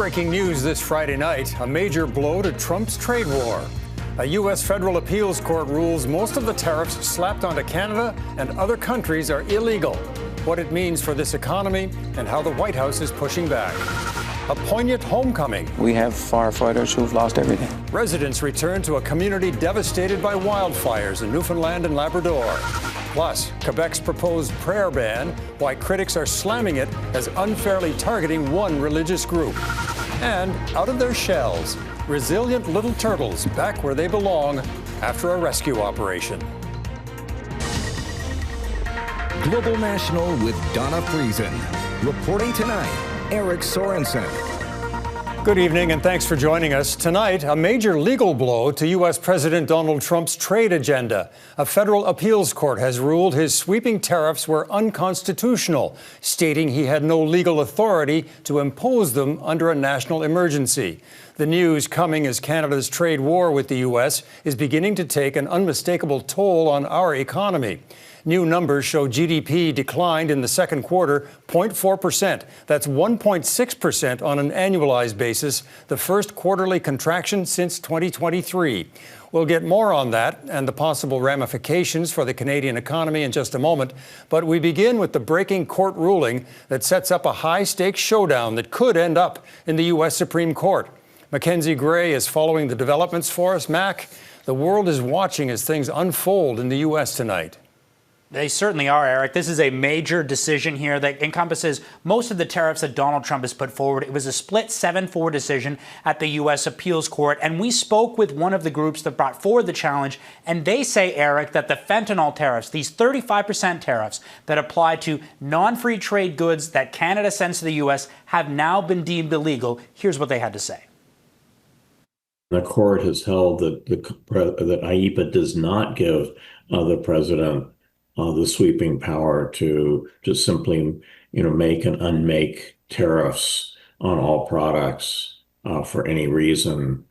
Breaking news this Friday night, a major blow to Trump's trade war. A U.S. federal appeals court rules most of the tariffs slapped onto Canada and other countries are illegal. What it means for this economy and how the White House is pushing back. A poignant homecoming. We have firefighters who've lost everything. Residents return to a community devastated by wildfires in Newfoundland and Labrador. Plus, Quebec's proposed prayer ban, why critics are slamming it as unfairly targeting one religious group. And out of their shells, resilient little turtles back where they belong after a rescue operation. Global National with Donna Friesen. Reporting tonight, Eric Sorensen. Good evening and thanks for joining us. Tonight, a major legal blow to U.S. President Donald Trump's trade agenda. A federal appeals court has ruled his sweeping tariffs were unconstitutional, stating he had no legal authority to impose them under a national emergency. The news coming as Canada's trade war with the U.S. is beginning to take an unmistakable toll on our economy. New numbers show GDP declined in the second quarter 0.4%. That's 1.6% on an annualized basis, the first quarterly contraction since 2023. We'll get more on that and the possible ramifications for the Canadian economy in just a moment. But we begin with the breaking court ruling that sets up a high-stakes showdown that could end up in the U.S. Supreme Court. Mackenzie Gray is following the developments for us. Mac, the world is watching as things unfold in the U.S. tonight. They certainly are, Eric. This is a major decision here that encompasses most of the tariffs that Donald Trump has put forward. It was a split 7-4 decision at the U.S. Appeals Court. And we spoke with one of the groups that brought forward the challenge. And they say, Eric, that the fentanyl tariffs, these 35% tariffs that apply to non-free trade goods that Canada sends to the U.S., have now been deemed illegal. Here's what they had to say. The court has held that that IEPA does not give the president the sweeping power to just simply, make and unmake tariffs on all products for any reason.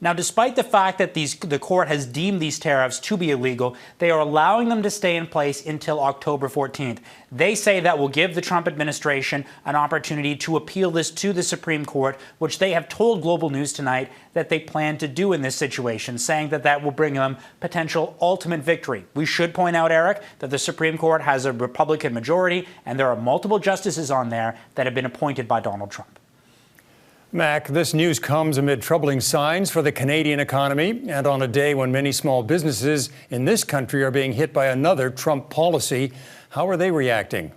Now, despite the fact that the court has deemed these tariffs to be illegal, they are allowing them to stay in place until October 14th. They say that will give the Trump administration an opportunity to appeal this to the Supreme Court, which they have told Global News tonight that they plan to do in this situation, saying that that will bring them potential ultimate victory. We should point out, Eric, that the Supreme Court has a Republican majority, and there are multiple justices on there that have been appointed by Donald Trump. Mac, this news comes amid troubling signs for the Canadian economy and on a day when many small businesses in this country are being hit by another Trump policy. How are they reacting?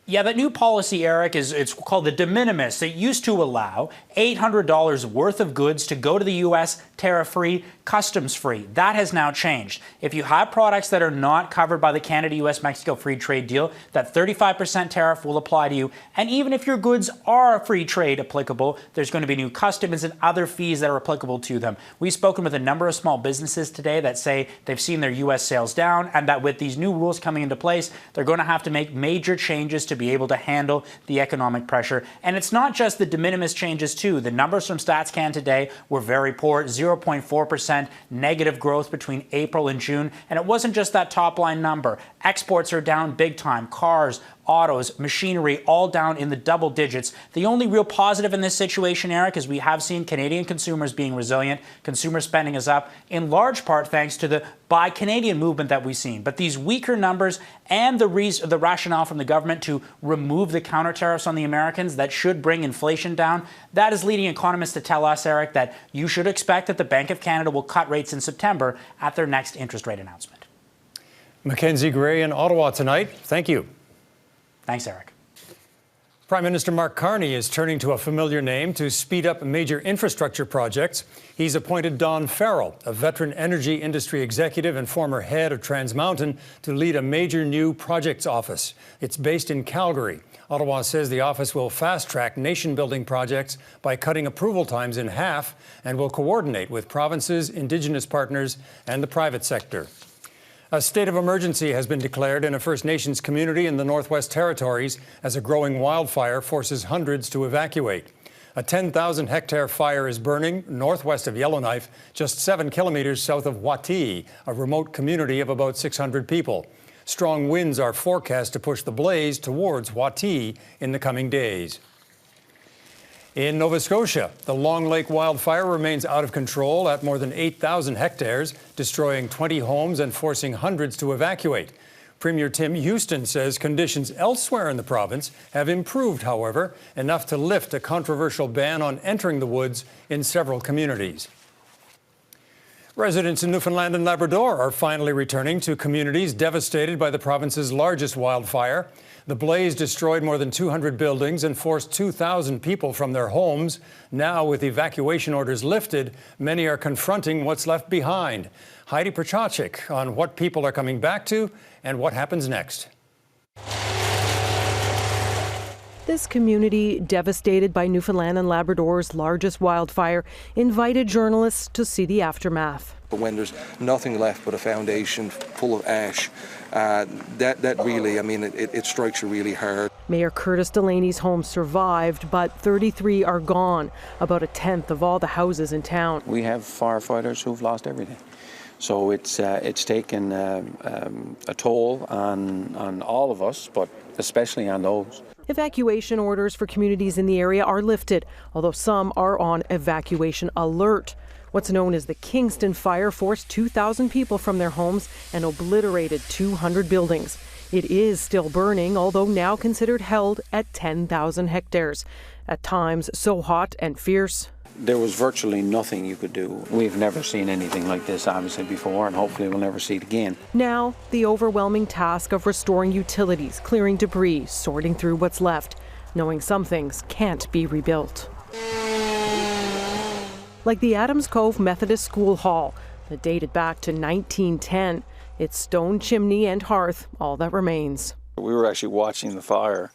Yeah, that new policy, Eric, it's called the de minimis. It used to allow $800 worth of goods to go to the U.S. tariff-free, customs-free. That has now changed. If you have products that are not covered by the Canada-U.S. Mexico free trade deal, that 35% tariff will apply to you. And even if your goods are free trade applicable, there's going to be new customs and other fees that are applicable to them. We've spoken with a number of small businesses today that say they've seen their U.S. sales down and that with these new rules coming into place, they're going to have to make major changes to be able to handle the economic pressure. And it's not just the de minimis changes too. The numbers from StatsCan today were very poor, 0.4% negative growth between April and June. And it wasn't just that top line number. Exports are down big time. Cars, autos, machinery, all down in the double digits. The only real positive in this situation, Eric, is we have seen Canadian consumers being resilient. Consumer spending is up, in large part thanks to the Buy Canadian movement that we've seen. But these weaker numbers and the rationale from the government to remove the counter tariffs on the Americans that should bring inflation down, that is leading economists to tell us, Eric, that you should expect that the Bank of Canada will cut rates in September at their next interest rate announcement. Mackenzie Gray in Ottawa tonight. Thank you. Thanks, Eric. Prime Minister Mark Carney is turning to a familiar name to speed up major infrastructure projects. He's appointed Don Farrell, a veteran energy industry executive and former head of Trans Mountain, to lead a major new projects office. It's based in Calgary. Ottawa says the office will fast-track nation-building projects by cutting approval times in half and will coordinate with provinces, Indigenous partners, and the private sector. A state of emergency has been declared in a First Nations community in the Northwest Territories as a growing wildfire forces hundreds to evacuate. A 10,000-hectare fire is burning northwest of Yellowknife, just 7 kilometers south of Wati, a remote community of about 600 people. Strong winds are forecast to push the blaze towards Wati in the coming days. In Nova Scotia, the Long Lake wildfire remains out of control at more than 8,000 hectares, destroying 20 homes and forcing hundreds to evacuate. Premier Tim Houston says conditions elsewhere in the province have improved, however, enough to lift a controversial ban on entering the woods in several communities. Residents in Newfoundland and Labrador are finally returning to communities devastated by the province's largest wildfire. The blaze destroyed more than 200 buildings and forced 2,000 people from their homes. Now, with evacuation orders lifted, many are confronting what's left behind. Heidi Petracek on what people are coming back to and what happens next. This community, devastated by Newfoundland and Labrador's largest wildfire, invited journalists to see the aftermath. When there's nothing left but a foundation full of ash, that really, it strikes you really hard. Mayor Curtis Delaney's home survived, but 33 are gone, about a tenth of all the houses in town. We have firefighters who've lost everything. So it's taken a toll on all of us, but especially on those. Evacuation orders for communities in the area are lifted, although some are on evacuation alert. What's known as the Kingston Fire forced 2,000 people from their homes and obliterated 200 buildings. It is still burning, although now considered held at 10,000 hectares. At times so hot and fierce. There was virtually nothing you could do. We've never seen anything like this, obviously, before, and hopefully we'll never see it again. Now, the overwhelming task of restoring utilities, clearing debris, sorting through what's left, knowing some things can't be rebuilt. Like the Adams Cove Methodist School Hall, that dated back to 1910. Its stone chimney and hearth, all that remains. We were actually watching the fire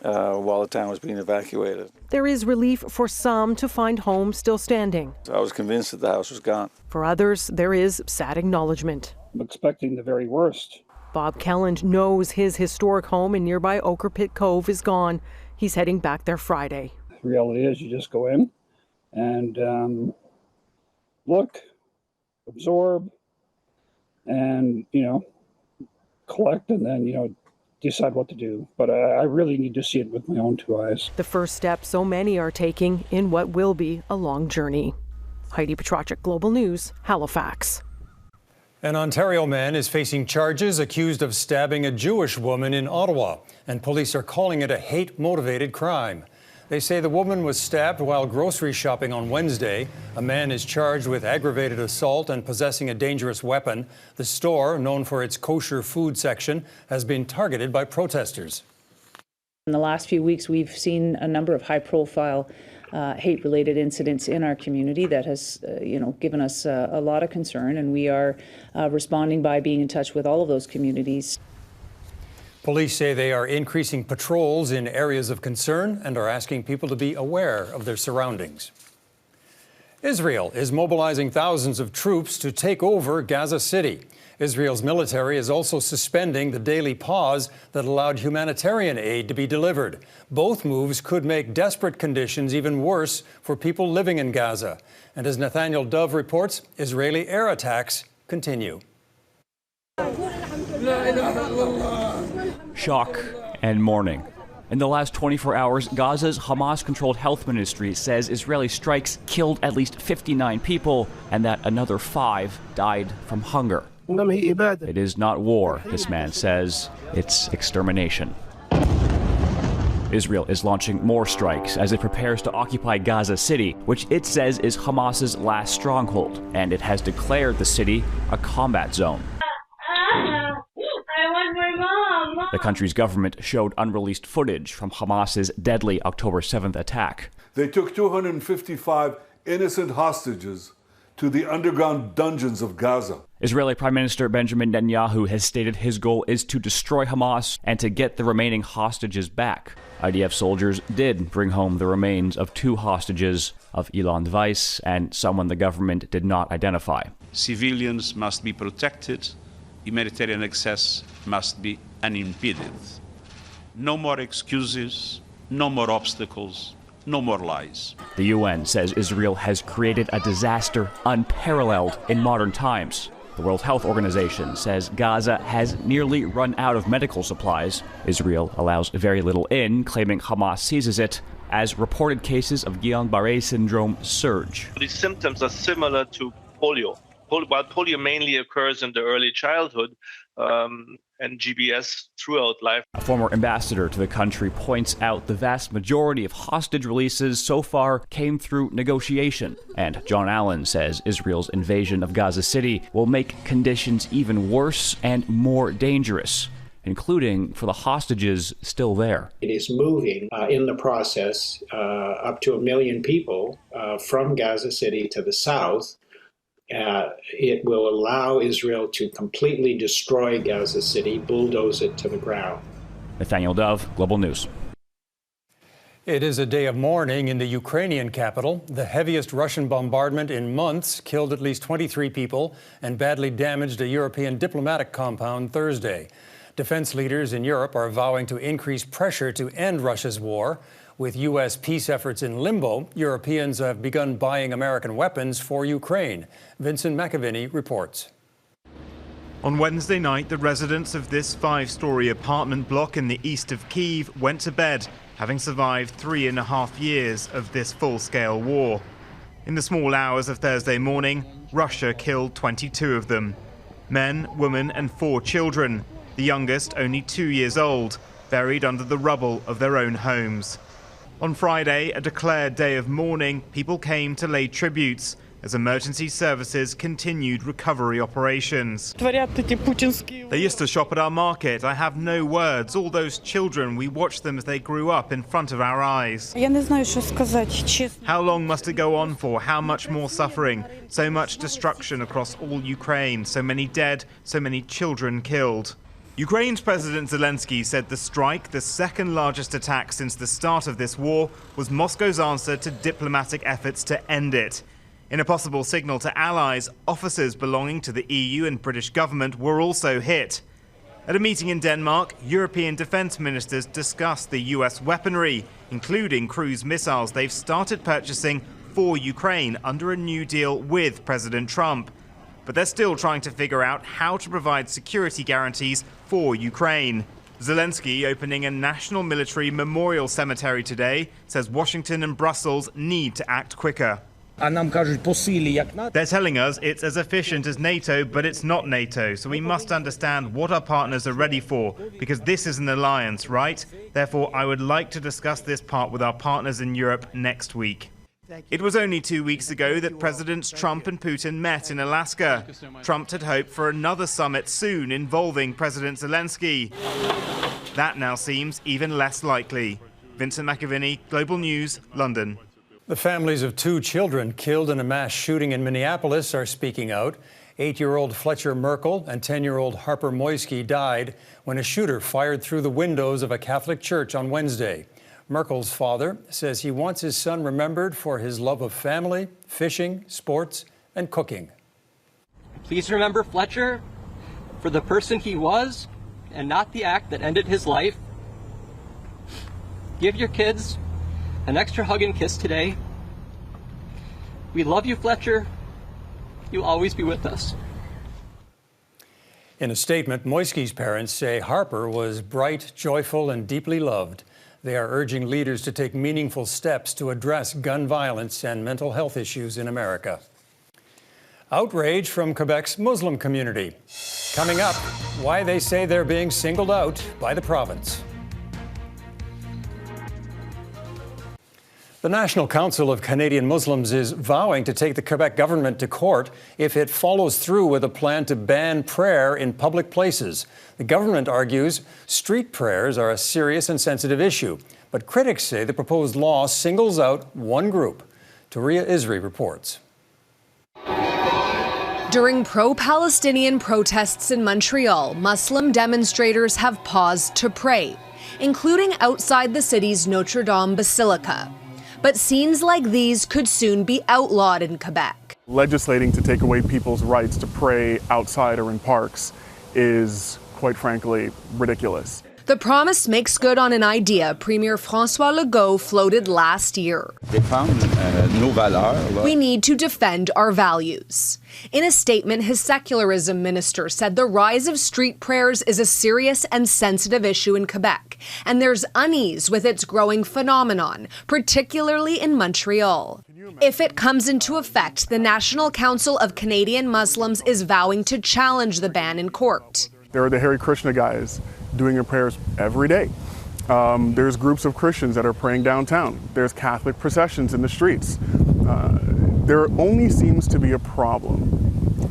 while the town was being evacuated. There is relief for some to find homes still standing. I was convinced that the house was gone. For others, there is sad acknowledgement. I'm expecting the very worst. Bob Kelland knows his historic home in nearby Ochre Pit Cove is gone. He's heading back there Friday. The reality is you just go in and look, absorb, and, collect, and then, decide what to do. But I really need to see it with my own two eyes. The first step so many are taking in what will be a long journey. Heidi Petracek, Global News, Halifax. An Ontario man is facing charges accused of stabbing a Jewish woman in Ottawa, and police are calling it a hate-motivated crime. They say the woman was stabbed while grocery shopping on Wednesday. A man is charged with aggravated assault and possessing a dangerous weapon. The store, known for its kosher food section, has been targeted by protesters. In the last few weeks, we've seen a number of high-profile hate-related incidents in our community that has, given us a lot of concern, and we are responding by being in touch with all of those communities. Police say they are increasing patrols in areas of concern and are asking people to be aware of their surroundings. Israel is mobilizing thousands of troops to take over Gaza City. Israel's military is also suspending the daily pause that allowed humanitarian aid to be delivered. Both moves could make desperate conditions even worse for people living in Gaza. And as Nathaniel Dove reports, Israeli air attacks continue. Shock and mourning. In the last 24 hours, Gaza's Hamas-controlled health ministry says Israeli strikes killed at least 59 people and that another 5 died from hunger. It is not war, this man says. It's extermination. Israel is launching more strikes as it prepares to occupy Gaza City, which it says is Hamas's last stronghold, and it has declared the city a combat zone. The country's government showed unreleased footage from Hamas's deadly October 7th attack. They took 255 innocent hostages to the underground dungeons of Gaza. Israeli Prime Minister Benjamin Netanyahu has stated his goal is to destroy Hamas and to get the remaining hostages back. IDF soldiers did bring home the remains of 2 hostages, of Ilan Weiss and someone the government did not identify. Civilians must be protected. Humanitarian access must be unimpeded. No more excuses, no more obstacles, no more lies. The UN says Israel has created a disaster unparalleled in modern times. The World Health Organization says Gaza has nearly run out of medical supplies. Israel allows very little in, claiming Hamas seizes it as reported cases of Guillain-Barré syndrome surge. The symptoms are similar to polio. While polio mainly occurs in the early childhood, and GBS throughout life. A former ambassador to the country points out the vast majority of hostage releases so far came through negotiation. And John Allen says Israel's invasion of Gaza City will make conditions even worse and more dangerous, including for the hostages still there. It is moving in the process up to 1 million people from Gaza City to the south. It will allow Israel to completely destroy Gaza City, bulldoze it to the ground. Nathaniel Dove, Global News. It is a day of mourning in the Ukrainian capital. The heaviest Russian bombardment in months killed at least 23 people and badly damaged a European diplomatic compound Thursday. Defense leaders in Europe are vowing to increase pressure to end Russia's war. With U.S. peace efforts in limbo, Europeans have begun buying American weapons for Ukraine. Vincent McAviney reports. On Wednesday night, the residents of this 5-story apartment block in the east of Kyiv went to bed, having survived 3.5 years of this full-scale war. In the small hours of Thursday morning, Russia killed 22 of them. Men, women and 4 children, the youngest only 2 years old, buried under the rubble of their own homes. On Friday, a declared day of mourning, people came to lay tributes as emergency services continued recovery operations. They used to shop at our market. I have no words. All those children, we watched them as they grew up in front of our eyes. How long must it go on for? How much more suffering? So much destruction across all Ukraine. So many dead, so many children killed. Ukraine's President Zelensky said the strike, the second largest attack since the start of this war, was Moscow's answer to diplomatic efforts to end it. In a possible signal to allies, officers belonging to the EU and British government were also hit. At a meeting in Denmark, European defense ministers discussed the US weaponry, including cruise missiles they've started purchasing for Ukraine under a new deal with President Trump. But they're still trying to figure out how to provide security guarantees for Ukraine. Zelensky, opening a national military memorial cemetery today, says Washington and Brussels need to act quicker. They're telling us it's as efficient as NATO, but it's not NATO, so we must understand what our partners are ready for, because this is an alliance, right? Therefore, I would like to discuss this part with our partners in Europe next week. It was only 2 weeks ago that Presidents Trump and Putin met in Alaska. Trump had hoped for another summit soon involving President Zelensky. That now seems even less likely. Vincent McAviney, Global News, London. The families of 2 children killed in a mass shooting in Minneapolis are speaking out. 8-year-old Fletcher Merkel and 10-year-old Harper Moisky died when a shooter fired through the windows of a Catholic church on Wednesday. Merkel's father says he wants his son remembered for his love of family, fishing, sports, and cooking. Please remember Fletcher for the person he was and not the act that ended his life. Give your kids an extra hug and kiss today. We love you, Fletcher. You'll always be with us. In a statement, Moisky's parents say Harper was bright, joyful, and deeply loved. They are urging leaders to take meaningful steps to address gun violence and mental health issues in America. Outrage from Quebec's Muslim community. Coming up, why they say they're being singled out by the province. The National Council of Canadian Muslims is vowing to take the Quebec government to court if it follows through with a plan to ban prayer in public places. The government argues street prayers are a serious and sensitive issue, but critics say the proposed law singles out one group. Taria Isri reports. During pro-Palestinian protests in Montreal, Muslim demonstrators have paused to pray, including outside the city's Notre Dame Basilica. But scenes like these could soon be outlawed in Quebec. Legislating to take away people's rights to pray outside or in parks is, quite frankly, ridiculous. The promise makes good on an idea Premier François Legault floated last year. We need to defend our values. In a statement, his secularism minister said the rise of street prayers is a serious and sensitive issue in Quebec, and there's unease with its growing phenomenon, particularly in Montreal. If it comes into effect, the National Council of Canadian Muslims is vowing to challenge the ban in court. There are the Hare Krishna guys doing their prayers every day. There's groups of Christians that are praying downtown. There's Catholic processions in the streets. There only seems to be a problem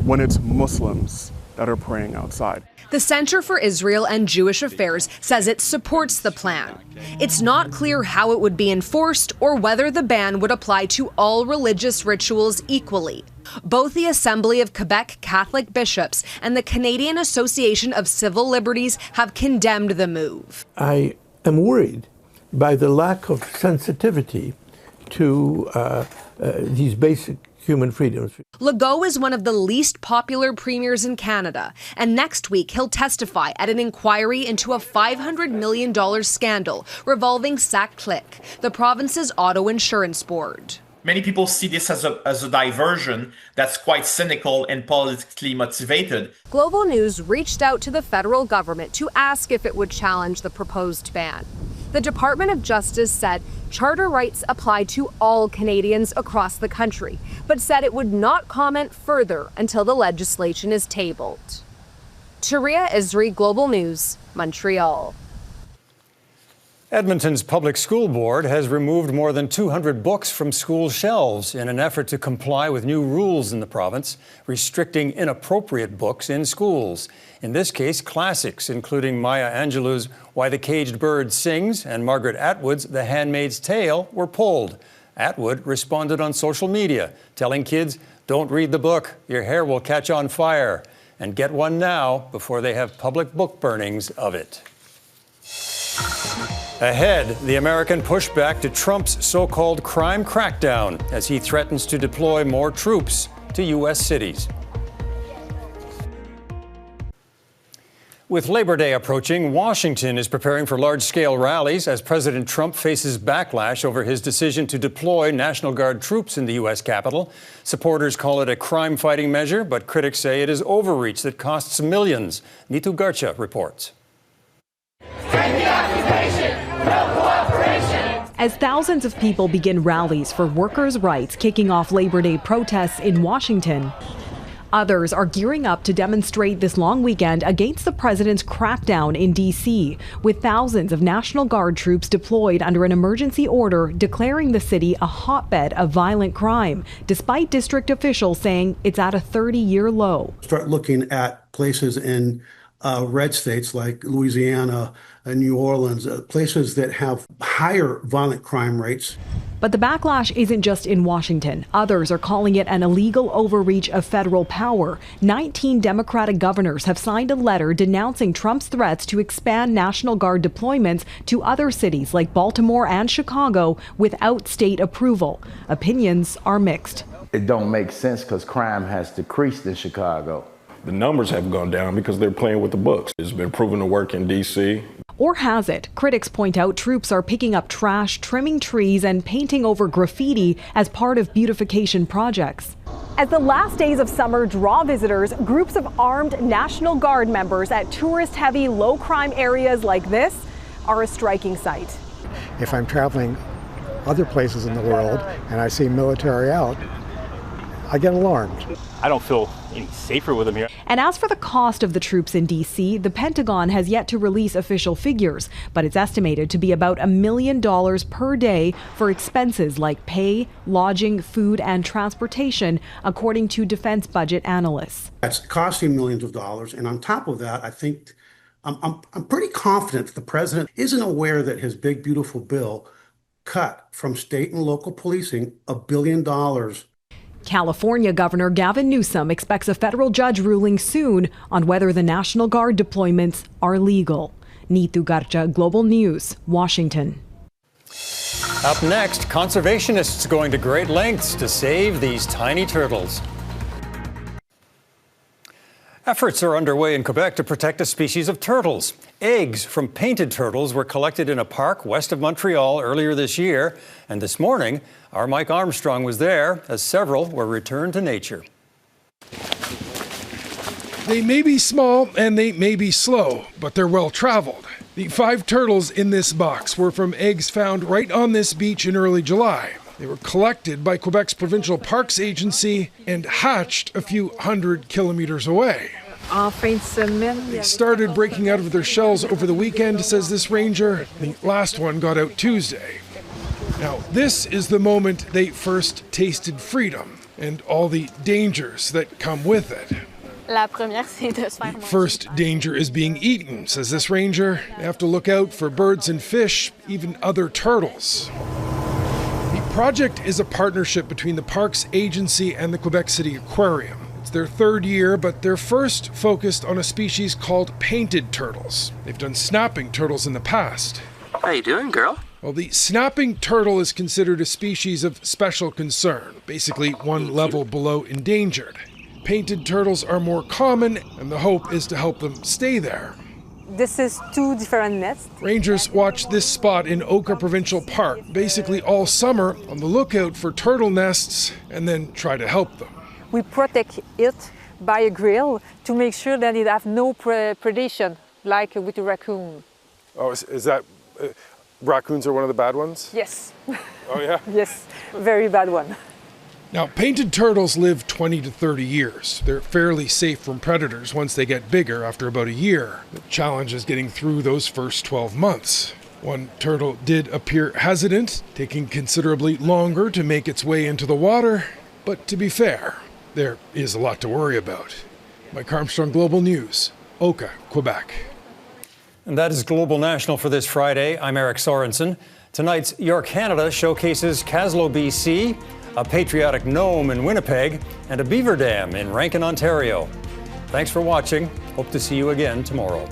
when it's Muslims that are praying outside. The Center for Israel and Jewish Affairs says it supports the plan. It's not clear how it would be enforced or whether the ban would apply to all religious rituals equally. Both the Assembly of Quebec Catholic Bishops and the Canadian Association of Civil Liberties have condemned the move. I am worried by the lack of sensitivity to these basic human freedoms. Legault is one of the least popular premiers in Canada, and next week he'll testify at an inquiry into a $500 million scandal revolving SAC-CLIC, the province's auto insurance board. Many people see this as a diversion that's quite cynical and politically motivated. Global News reached out to the federal government to ask if it would challenge the proposed ban. The Department of Justice said charter rights apply to all Canadians across the country, but said it would not comment further until the legislation is tabled. Taria Isri, Global News, Montreal. Edmonton's Public School Board has removed more than 200 books from school shelves in an effort to comply with new rules in the province, restricting inappropriate books in schools. In this case, classics, including Maya Angelou's Why the Caged Bird Sings and Margaret Atwood's The Handmaid's Tale, were pulled. Atwood responded on social media, telling kids, "Don't read the book, your hair will catch on fire, and get one now before they have public book burnings of it." Ahead, the American pushback to Trump's so-called crime crackdown as he threatens to deploy more troops to U.S. cities. With Labor Day approaching, Washington is preparing for large-scale rallies as President Trump faces backlash over his decision to deploy National Guard troops in the U.S. Capitol. Supporters call it a crime-fighting measure, but critics say it is overreach that costs millions. Neetu Garcha reports. As thousands of people begin rallies for workers' rights kicking off Labor Day protests in Washington, others are gearing up to demonstrate this long weekend against the president's crackdown in D.C., with thousands of National Guard troops deployed under an emergency order declaring the city a hotbed of violent crime, despite district officials saying it's at a 30-year low. Start looking at places in red states like Louisiana and New Orleans, places that have higher violent crime rates. But the backlash isn't just in Washington. Others are calling it an illegal overreach of federal power. 19 Democratic governors have signed a letter denouncing Trump's threats to expand National Guard deployments to other cities like Baltimore and Chicago without state approval. Opinions are mixed. It don't make sense because crime has decreased in Chicago. The numbers have gone down because they're playing with the books. It's been proven to work in D.C. Or has it? Critics point out troops are picking up trash, trimming trees, and painting over graffiti as part of beautification projects. As the last days of summer draw visitors, groups of armed National Guard members at tourist-heavy, low-crime areas like this are a striking sight. If I'm traveling other places in the world and I see military out, I get alarmed. I don't feel any safer with them here. And as for the cost of the troops in D.C., the Pentagon has yet to release official figures, but it's estimated to be about $1 million per day for expenses like pay, lodging, food, and transportation, according to defense budget analysts. That's costing millions of dollars, and on top of that, I think I'm pretty confident that the president isn't aware that his big, beautiful bill cut from state and local policing $1 billion. California Governor Gavin Newsom expects a federal judge ruling soon on whether the National Guard deployments are legal. Neetu Garcha, Global News, Washington. Up next, conservationists going to great lengths to save these tiny turtles. Efforts are underway in Quebec to protect a species of turtles. Eggs from painted turtles were collected in a park west of Montreal earlier this year. And this morning, our Mike Armstrong was there as several were returned to nature. They may be small and they may be slow, but they're well traveled. The 5 turtles in this box were from eggs found right on this beach in early July. They were collected by Quebec's Provincial Parks Agency and hatched a few hundred kilometers away. They started breaking out of their shells over the weekend, says this ranger. The last one got out Tuesday. Now, this is the moment they first tasted freedom and all the dangers that come with it. The first danger is being eaten, says this ranger. They have to look out for birds and fish, even other turtles. The project is a partnership between the Parks Agency and the Quebec City Aquarium. It's their 3rd year, but they're first focused on a species called painted turtles. They've done snapping turtles in the past. How you doing, girl? Well, the snapping turtle is considered a species of special concern, basically one level below endangered. Painted turtles are more common, and the hope is to help them stay there. This is 2 different nests. Rangers watch this spot in Oka Provincial Park basically all summer on the lookout for turtle nests and then try to help them. We protect it by a grill to make sure that it has no predation, like with a raccoon. Oh, is that, raccoons are one of the bad ones? Yes. Oh yeah? Yes, very bad one. Now, painted turtles live 20 to 30 years. They're fairly safe from predators once they get bigger after about a year. The challenge is getting through those first 12 months. One turtle did appear hesitant, taking considerably longer to make its way into the water. But to be fair, there is a lot to worry about. Mike Armstrong, Global News, Oka, Quebec. And that is Global National for this Friday. I'm Eric Sorensen. Tonight's Your Canada showcases Caslow, BC, a patriotic gnome in Winnipeg, and a beaver dam in Rankin, Ontario. Thanks for watching. Hope to see you again tomorrow.